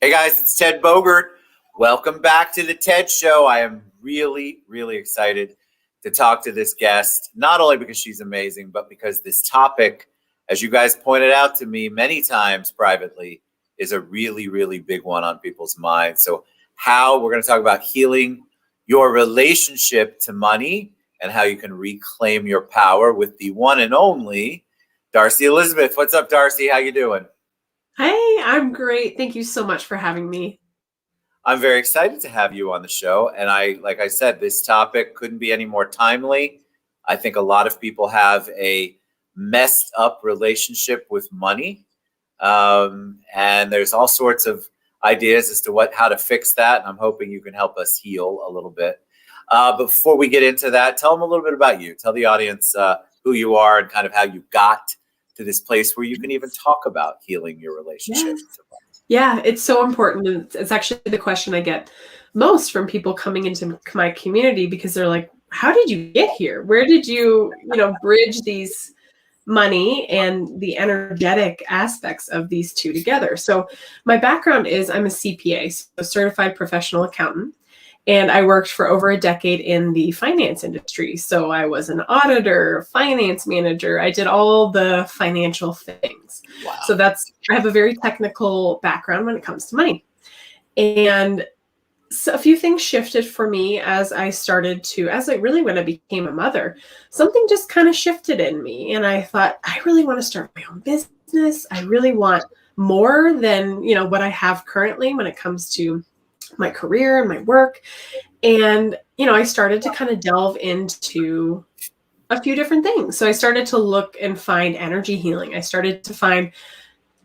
Hey guys, it's Ted Bogert. Welcome back to the TED Show. I am really, really excited to talk to this guest, not only because she's amazing, but because this topic, as you guys pointed out to me many times privately, is a really, really big one on people's minds. So, how we're going to talk about healing your relationship to money and how you can reclaim your power with the one and only Darcie Elizabeth. What's up, Darcie? How you doing? Hey, I'm great. Thank you so much for having me. I'm very excited to have you on the show. And like I said, this topic couldn't be any more timely. I think a lot of people have a messed up relationship with money. And there's all sorts of ideas as to how to fix that. And I'm hoping you can help us heal a little bit. But before we get into that, tell them a little bit about you. Tell the audience who you are and kind of how you got to this place where you can even talk about healing your relationship. Yeah, it's so important. And it's actually the question I get most from people coming into my community because they're like, how did you get here? Where did you, bridge these money and the energetic aspects of these two together? So my background is I'm a CPA, so a certified professional accountant. And I worked for over a decade in the finance industry. So I was an auditor, finance manager. I did all the financial things. Wow. So I have a very technical background when it comes to money. And so a few things shifted for me when I became a mother, something just kind of shifted in me. And I thought, I really want to start my own business. I really want more than, what I have currently when it comes to my career and my work. And, I started to kind of delve into a few different things. So I started to look and find energy healing. I started to find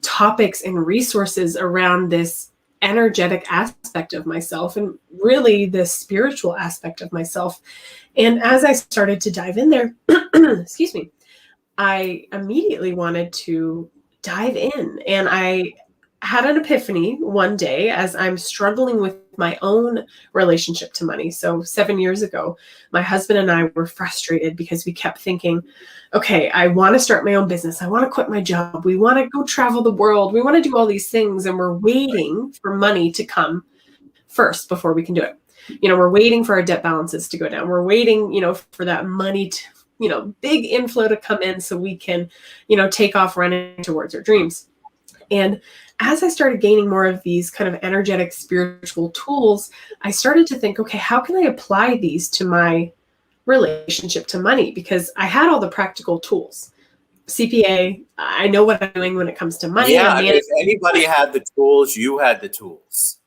topics and resources around this energetic aspect of myself and really the spiritual aspect of myself. And as I started to dive in there, excuse me, I immediately wanted to dive in. And I had an epiphany one day as I'm struggling with my own relationship to money. So 7 years ago, my husband and I were frustrated because we kept thinking, okay, I want to start my own business. I want to quit my job. We want to go travel the world. We want to do all these things. And we're waiting for money to come first before we can do it. We're waiting for our debt balances to go down. We're waiting, for that money to, big inflow to come in so we can, take off running towards our dreams. And as I started gaining more of these kind of energetic spiritual tools, I started to think, okay, how can I apply these to my relationship to money? Because I had all the practical tools. CPA, I know what I'm doing when it comes to money. Yeah, if anybody had the tools, you had the tools.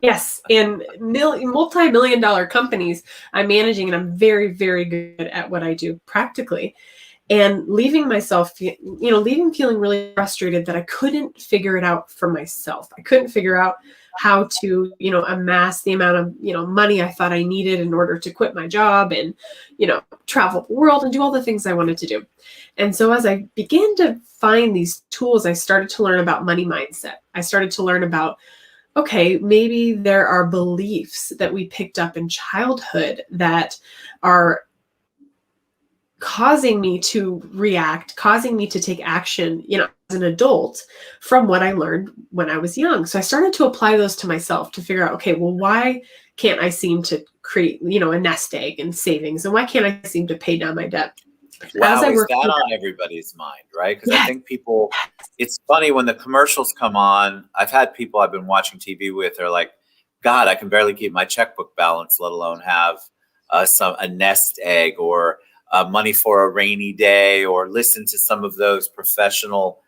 Yes, in multi-million dollar companies I'm managing, and I'm very, very good at what I do practically. And leaving feeling really frustrated that I couldn't figure it out for myself. I couldn't figure out how to, amass the amount of, money I thought I needed in order to quit my job and, travel the world and do all the things I wanted to do. And so as I began to find these tools, I started to learn about money mindset. I started to learn about, okay, maybe there are beliefs that we picked up in childhood that are causing me to react, causing me to take action, as an adult from what I learned when I was young. So I started to apply those to myself to figure out, okay, well, why can't I seem to create, a nest egg in savings? And why can't I seem to pay down my debt? Wow, is that on everybody's mind, right? Because I think people, it's funny when the commercials come on, I've had people I've been watching TV with, they're like, God, I can barely keep my checkbook balance, let alone have a nest egg or money for a rainy day, or listen to some of those professional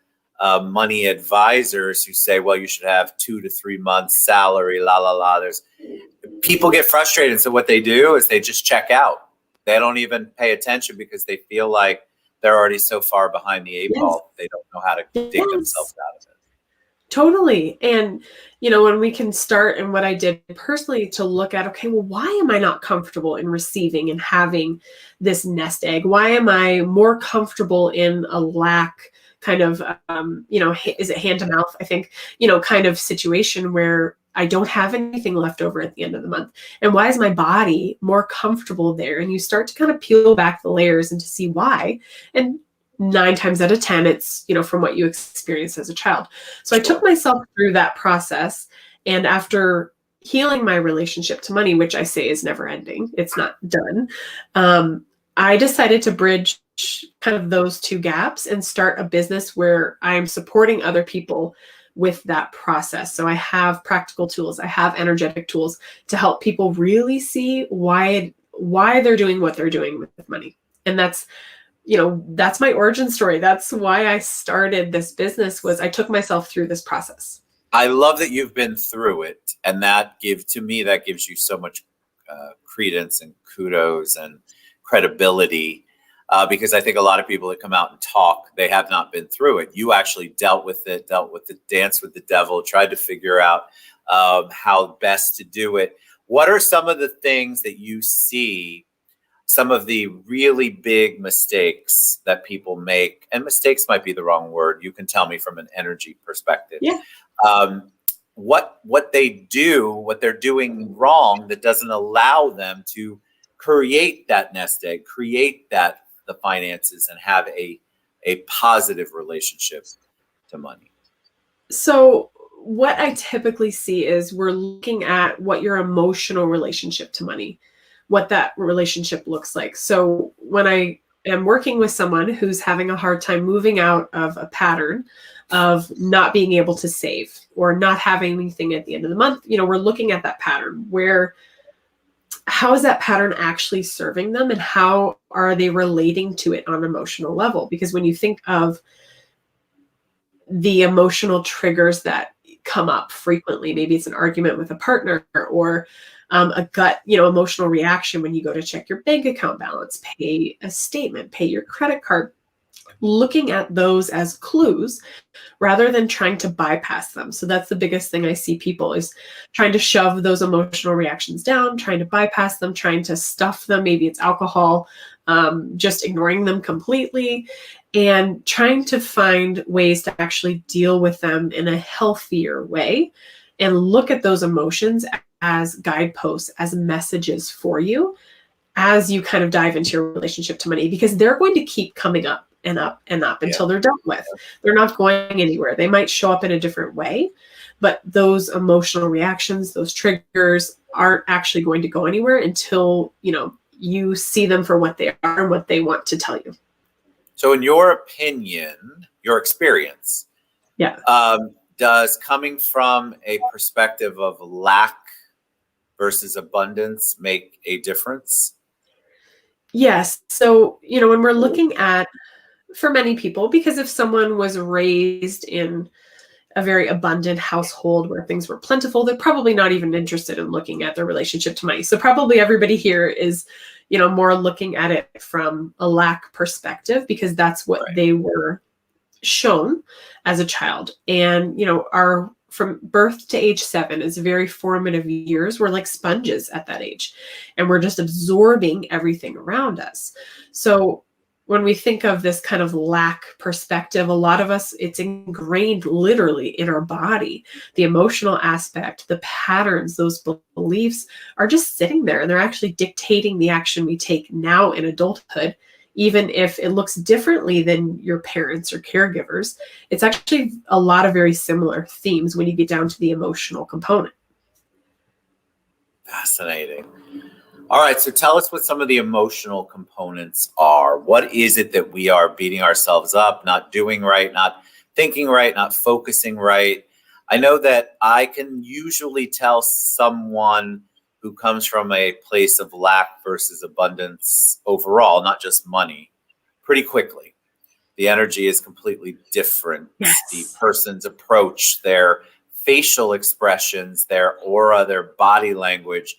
money advisors who say, well, you should have 2 to 3 months salary, la, la, la. People get frustrated. So what they do is they just check out. They don't even pay attention because they feel like they're already so far behind the eight ball. They don't know how to dig themselves out of it. Totally. And, when we can start, and what I did personally to look at, okay, well, why am I not comfortable in receiving and having this nest egg? Why am I more comfortable in a lack kind of, is it hand to mouth? I think, kind of situation where I don't have anything left over at the end of the month. And why is my body more comfortable there? And you start to kind of peel back the layers and to see why. And 9 times out of 10, it's, from what you experienced as a child. So I took myself through that process. And after healing my relationship to money, which I say is never ending, it's not done, I decided to bridge kind of those two gaps and start a business where I'm supporting other people with that process. So I have practical tools, I have energetic tools to help people really see why they're doing what they're doing with money. And that's my origin story. That's why I started this business, was I took myself through this process. I love that you've been through it, and that gives you so much credence and kudos and credibility, because I think a lot of people that come out and talk, they have not been through it. You actually dealt with the dance with the devil, tried to figure out how best to do it. What are some of the things that you see, some of the really big mistakes that people make? And mistakes might be the wrong word. You can tell me from an energy perspective. Yeah. What they do, what they're doing wrong that doesn't allow them to create that nest egg, create the finances, and have a positive relationship to money. So what I typically see is we're looking at what your emotional relationship to money, what that relationship looks like. So when I am working with someone who's having a hard time moving out of a pattern of not being able to save or not having anything at the end of the month, we're looking at that pattern. How is that pattern actually serving them, and how are they relating to it on an emotional level? Because when you think of the emotional triggers that come up frequently, maybe it's an argument with a partner, or a gut, emotional reaction when you go to check your bank account balance, pay a statement, pay your credit card, looking at those as clues rather than trying to bypass them. So that's the biggest thing I see people is trying to shove those emotional reactions down, trying to bypass them, trying to stuff them. Maybe it's alcohol, just ignoring them completely, and trying to find ways to actually deal with them in a healthier way and look at those emotions as guideposts, as messages for you as you kind of dive into your relationship to money, because they're going to keep coming up and up and up until they're dealt with. They're not going anywhere. They might show up in a different way, but those emotional reactions, those triggers aren't actually going to go anywhere until, you see them for what they are and what they want to tell you. So in your opinion, your experience, does coming from a perspective of lack versus abundance make a difference? Yes. So, when we're looking at, for many people, because if someone was raised in a very abundant household where things were plentiful, they're probably not even interested in looking at their relationship to money. So probably everybody here is, more looking at it from a lack perspective, because that's what they were shown as a child. And, from birth to age 7 is very formative years. We're like sponges at that age, and we're just absorbing everything around us. So when we think of this kind of lack perspective, a lot of us, it's ingrained literally in our body. The emotional aspect, the patterns, those beliefs are just sitting there, and they're actually dictating the action we take now in adulthood. Even if it looks differently than your parents or caregivers, it's actually a lot of very similar themes when you get down to the emotional component. Fascinating. All right, so tell us what some of the emotional components are. What is it that we are beating ourselves up, not doing right, not thinking right, not focusing right? I know that I can usually tell someone who comes from a place of lack versus abundance overall, not just money, pretty quickly. The energy is completely different. Yes. The person's approach, their facial expressions, their aura, their body language,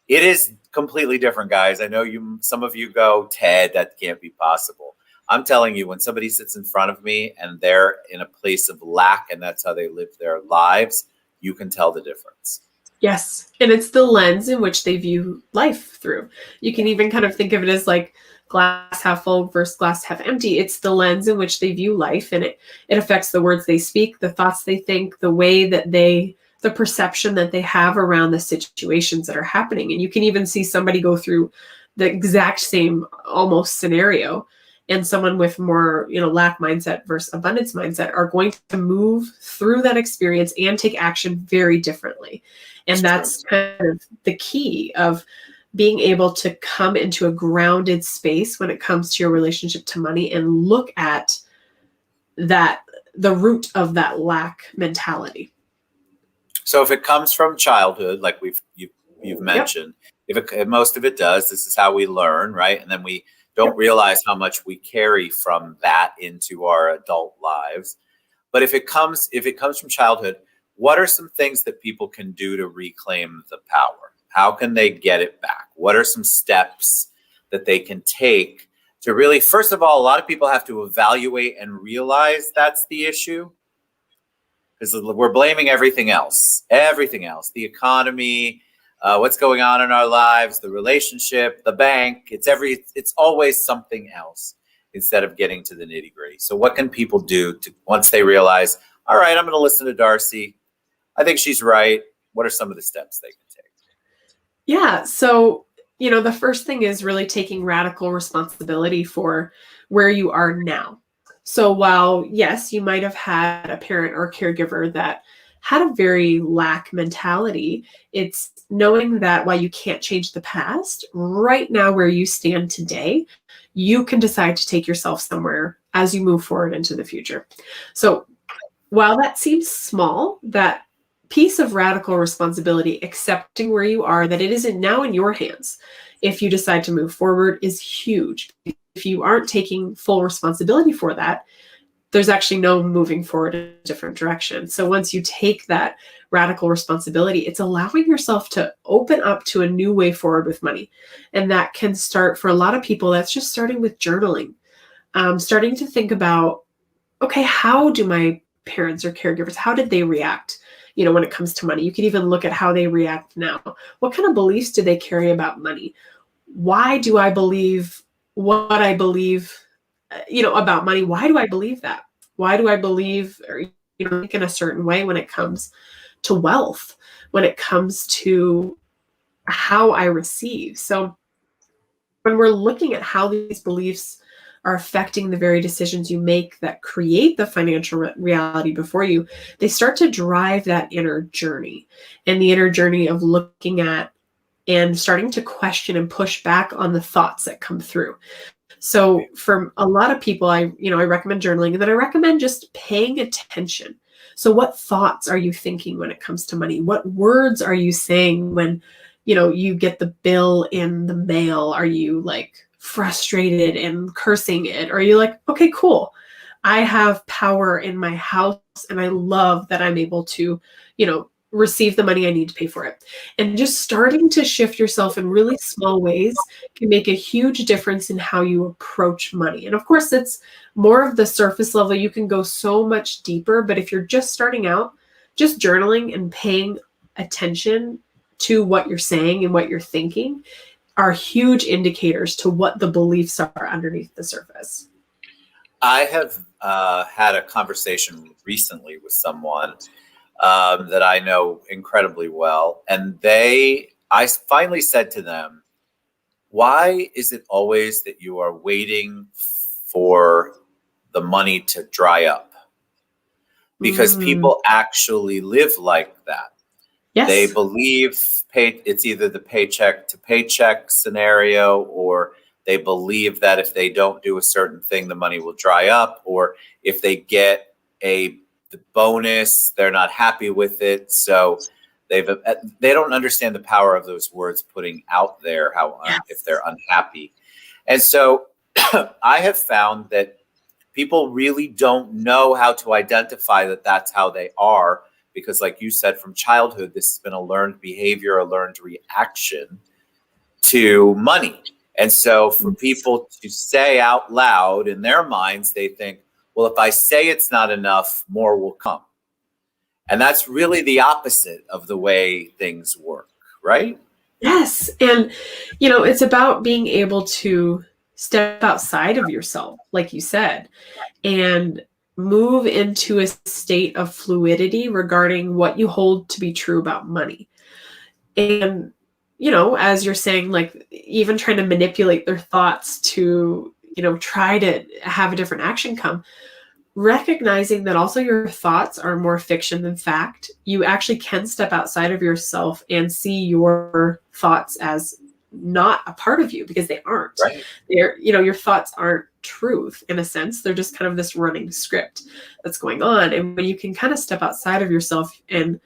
it is completely different, guys. I know some of you go, Ted, that can't be possible. I'm telling you, when somebody sits in front of me and they're in a place of lack and that's how they live their lives, you can tell the difference. Yes. And it's the lens in which they view life through. You can even kind of think of it as like glass half full versus glass half empty. It's the lens in which they view life, and it affects the words they speak, the thoughts they think, the way that the perception that they have around the situations that are happening. And you can even see somebody go through the exact same almost scenario and someone with more, lack mindset versus abundance mindset are going to move through that experience and take action very differently. And that's kind of the key of being able to come into a grounded space when it comes to your relationship to money and look at that, the root of that lack mentality. So if it comes from childhood, like you've mentioned, if most of it does, this is how we learn, right? And then we don't realize how much we carry from that into our adult lives. But if it comes from childhood, what are some things that people can do to reclaim the power? How can they get it back? What are some steps that they can take to really, first of all, a lot of people have to evaluate and realize that's the issue, because we're blaming everything else, the economy, what's going on in our lives, the relationship, the bank. It's always something else instead of getting to the nitty gritty. So what can people do to, once they realize, all right, I'm going to listen to Darcie, I think she's right. What are some of the steps they can take? Yeah. So, the first thing is really taking radical responsibility for where you are now. So while, yes, you might have had a parent or caregiver that had a very lack mentality, it's knowing that while you can't change the past, right now where you stand today, you can decide to take yourself somewhere as you move forward into the future. So while that seems small, that piece of radical responsibility, accepting where you are, that it isn't now in your hands if you decide to move forward, is huge. If you aren't taking full responsibility for that, there's actually no moving forward in a different direction. So once you take that radical responsibility, it's allowing yourself to open up to a new way forward with money. And that can start, for a lot of people, that's just starting with journaling, starting to think about, okay, how do my parents or caregivers, how did they react? When it comes to money, you could even look at how they react now. What kind of beliefs do they carry about money? Why do I believe what I believe, about money? Why do I believe that? Why do I believe, or, think in a certain way when it comes to wealth, when it comes to how I receive? So when we're looking at how these beliefs are affecting the very decisions you make that create the financial reality before you, they start to drive that inner journey, and the inner journey of looking at and starting to question and push back on the thoughts that come through. So for a lot of people, I recommend journaling, and then I recommend just paying attention. So what thoughts are you thinking when it comes to money? What words are you saying when, you get the bill in the mail? Are you like frustrated and cursing it? Or are you like, okay, cool, I have power in my house and I love that I'm able to, receive the money I need to pay for it? And just starting to shift yourself in really small ways can make a huge difference in how you approach money. And of course, it's more of the surface level. You can go so much deeper, but if you're just starting out, just journaling and paying attention to what you're saying and what you're thinking are huge indicators to what the beliefs are underneath the surface. I have had a conversation recently with someone that I know incredibly well. And I finally said to them, why is it always that you are waiting for the money to dry up? Because people actually live like that. Yes. They believe it's either the paycheck to paycheck scenario, or they believe that if they don't do a certain thing, the money will dry up, or if they get the bonus, they're not happy with it. So they don't understand the power of those words putting out there if they're unhappy. And so I have found that people really don't know how to identify that that's how they are, because like you said, from childhood, this has been a learned behavior, a learned reaction to money. And so for people to say out loud in their minds, they think, well, if I say it's not enough, more will come. And that's really the opposite of the way things work, right? Yes. And, it's about being able to step outside of yourself, like you said, and move into a state of fluidity regarding what you hold to be true about money. And, as you're saying, like even trying to manipulate their thoughts to, try to have a different action come, recognizing that also your thoughts are more fiction than fact. You actually can step outside of yourself and see your thoughts as not a part of you, because they aren't. Right. Your thoughts aren't truth in a sense. They're just kind of this running script that's going on. And when you can kind of step outside of yourself and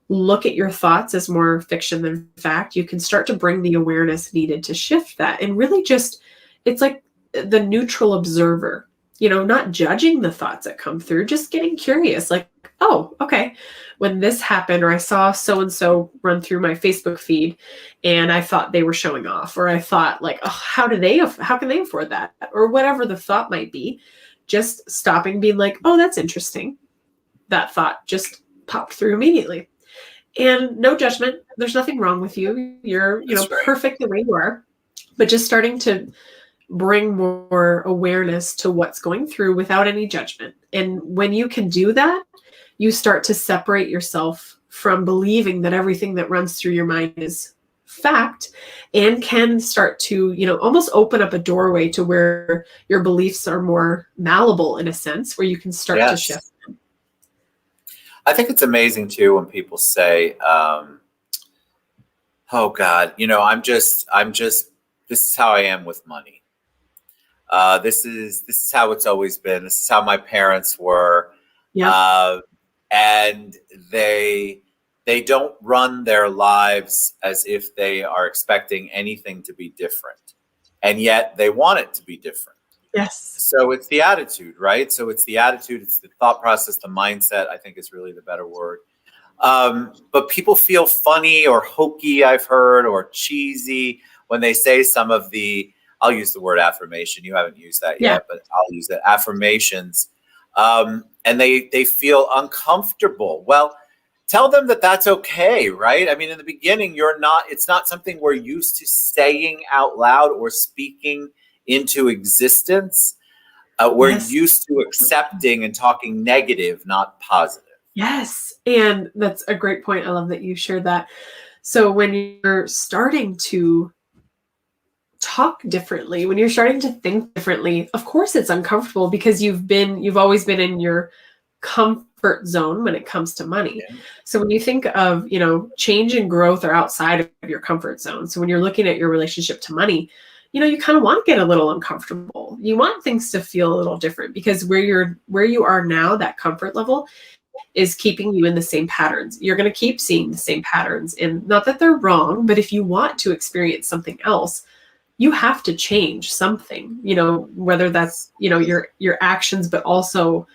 look at your thoughts as more fiction than fact, you can start to bring the awareness needed to shift that. And really just, it's like the neutral observer, not judging the thoughts that come through, just getting curious, like, oh, okay, when this happened, or I saw so-and-so run through my Facebook feed and I thought they were showing off, or I thought like, oh, how can they afford that? Or whatever the thought might be, just stopping, being like, oh, that's interesting. That thought just popped through immediately. And no judgment. There's nothing wrong with you. You're, perfect the way you are, but just starting to bring more awareness to what's going through without any judgment. And when you can do that, you start to separate yourself from believing that everything that runs through your mind is fact, and can start to, almost open up a doorway to where your beliefs are more malleable in a sense, where you can start to shift them. I think it's amazing too when people say, oh God, I'm just, this is how I am with money. This is how it's always been. This is how my parents were. Yeah. And they don't run their lives as if they are expecting anything to be different. And yet they want it to be different. Yes. So it's the attitude, right? So it's the attitude, it's the thought process, the mindset, I think is really the better word. But people feel funny or hokey, I've heard, or cheesy when they say some of the, I'll use the word affirmation. You haven't used that yet, but I'll use the affirmations. And they feel uncomfortable. Well, tell them that that's okay, right? I mean, in the beginning, it's not something we're used to saying out loud or speaking into existence. We're used to accepting and talking negative, not positive. Yes. And that's a great point. I love that you shared that. So when you're starting to talk differently, when you're starting to think differently, of course it's uncomfortable, because you've always been in your comfort zone when it comes to money. Yeah. So when you think of, change and growth are outside of your comfort zone. So when you're looking at your relationship to money, you kind of want to get a little uncomfortable. You want things to feel a little different, because where you are now, that comfort level is keeping you in the same patterns. You're going to keep seeing the same patterns, and not that they're wrong, but if you want to experience something else, you have to change something, whether that's, your actions, but also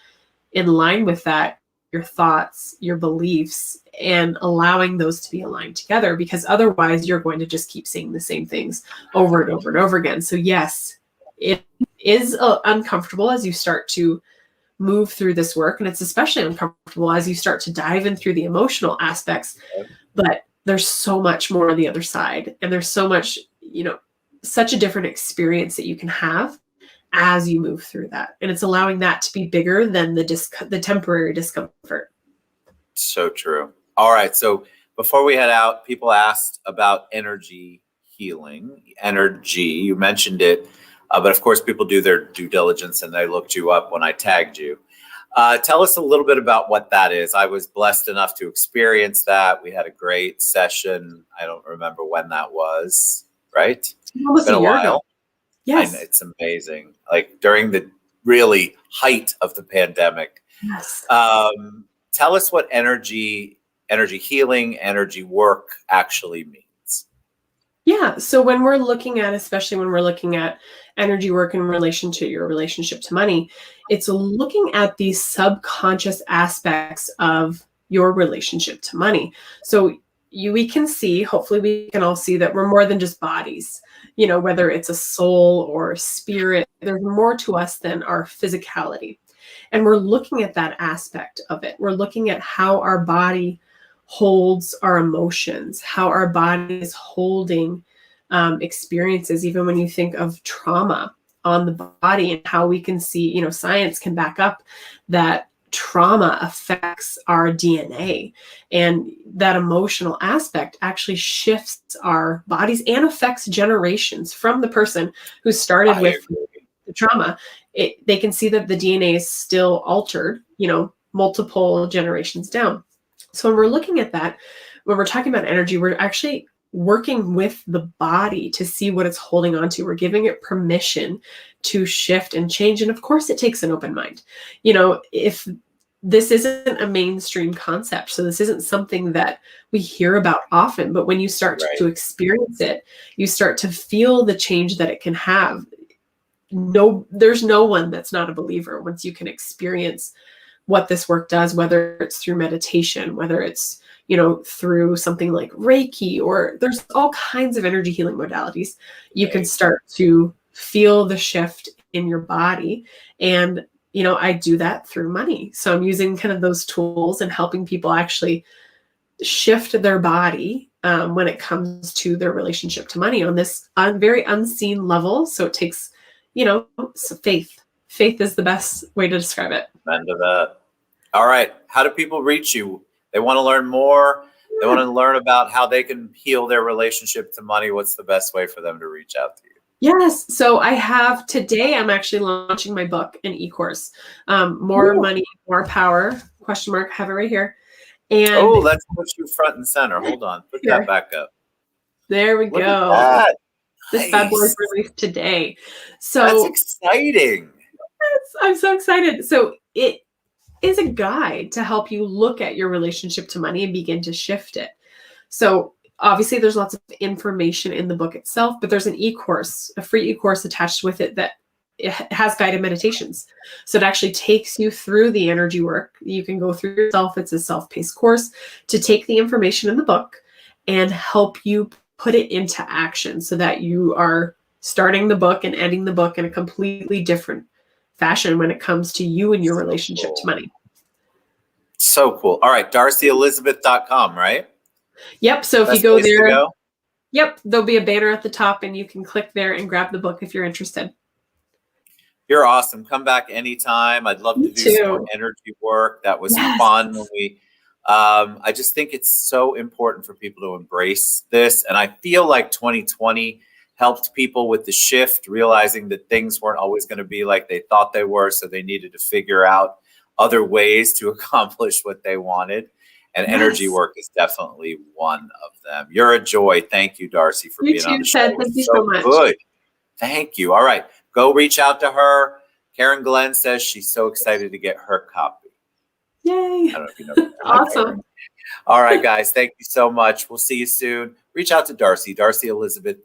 in line with that, your thoughts, your beliefs, and allowing those to be aligned together, because otherwise you're going to just keep seeing the same things over and over and over again. So yes, it is uncomfortable as you start to move through this work. And it's especially uncomfortable as you start to dive in through the emotional aspects, but there's so much more on the other side. And there's so much, such a different experience that you can have as you move through that. And it's allowing that to be bigger than the temporary discomfort. So true. All right. So before we head out, people asked about energy healing. Energy, you mentioned it, but of course people do their due diligence and they looked you up when I tagged you. Tell us a little bit about what that is. I was blessed enough to experience that. We had a great session. I don't remember when that was, right? Almost been a year while. ago. Yes. And it's amazing. Like during the really height of the pandemic. Yes. Tell us what energy healing, energy work actually means. Yeah. So when we're looking at, especially when we're looking at energy work in relation to your relationship to money, it's looking at these subconscious aspects of your relationship to money. So we can see, hopefully we can all see that we're more than just bodies, whether it's a soul or spirit, there's more to us than our physicality. And we're looking at that aspect of it. We're looking at how our body holds our emotions, how our body is holding experiences, even when you think of trauma on the body, and how we can see, science can back up that trauma affects our DNA, and that emotional aspect actually shifts our bodies and affects generations from the person who started with the trauma, they can see that the DNA is still altered, multiple generations down. So when we're looking at that, when we're talking about energy, we're actually working with the body to see what it's holding on to. We're giving it permission to shift and change. And of course, it takes an open mind. If this isn't a mainstream concept, so this isn't something that we hear about often, but when you start to experience it, you start to feel the change that it can have. There's no one that's not a believer once you can experience what this work does, whether it's through meditation, whether it's through something like Reiki, or there's all kinds of energy healing modalities. You can start to feel the shift in your body. And, I do that through money. So I'm using kind of those tools and helping people actually shift their body when it comes to their relationship to money on this very unseen level. So it takes, faith. Faith is the best way to describe it. Amen to that. All right. How do people reach you? They want to learn more. They want to learn about how they can heal their relationship to money. What's the best way for them to reach out to you? Yes. So today I'm actually launching my book, an e-course, More Money, More Power, ? I have it right here. And let's put you front and center. Hold on. Put that back up. There we Look go. at that. This bad boy is released today. So that's exciting. I'm so excited. So it is a guide to help you look at your relationship to money and begin to shift it. So obviously there's lots of information in the book itself, but there's an e-course, a free e-course attached with it that it has guided meditations. So it actually takes you through the energy work. You can go through yourself. It's a self-paced course to take the information in the book and help you put it into action so that you are starting the book and ending the book in a completely different fashion when it comes to you and your relationship to money. So cool. All right. DarcieElizabeth.com, right? Yep. So if you go there, yep, there'll be a banner at the top and you can click there and grab the book if you're interested. You're awesome. Come back anytime. I'd love to do some more energy work. That was fun when I just think it's so important for people to embrace this. And I feel like 2020 helped people with the shift, realizing that things weren't always going to be like they thought they were. So they needed to figure out other ways to accomplish what they wanted. And energy work is definitely one of them. You're a joy. Thank you, Darcie, for being on the show. Thank you so much. Good. Thank you. All right. Go reach out to her. Karen Glenn says she's so excited to get her copy. Yay. I don't know if you know that. Awesome. All right, guys. Thank you so much. We'll see you soon. Reach out to Darcie, DarcieElizabeth.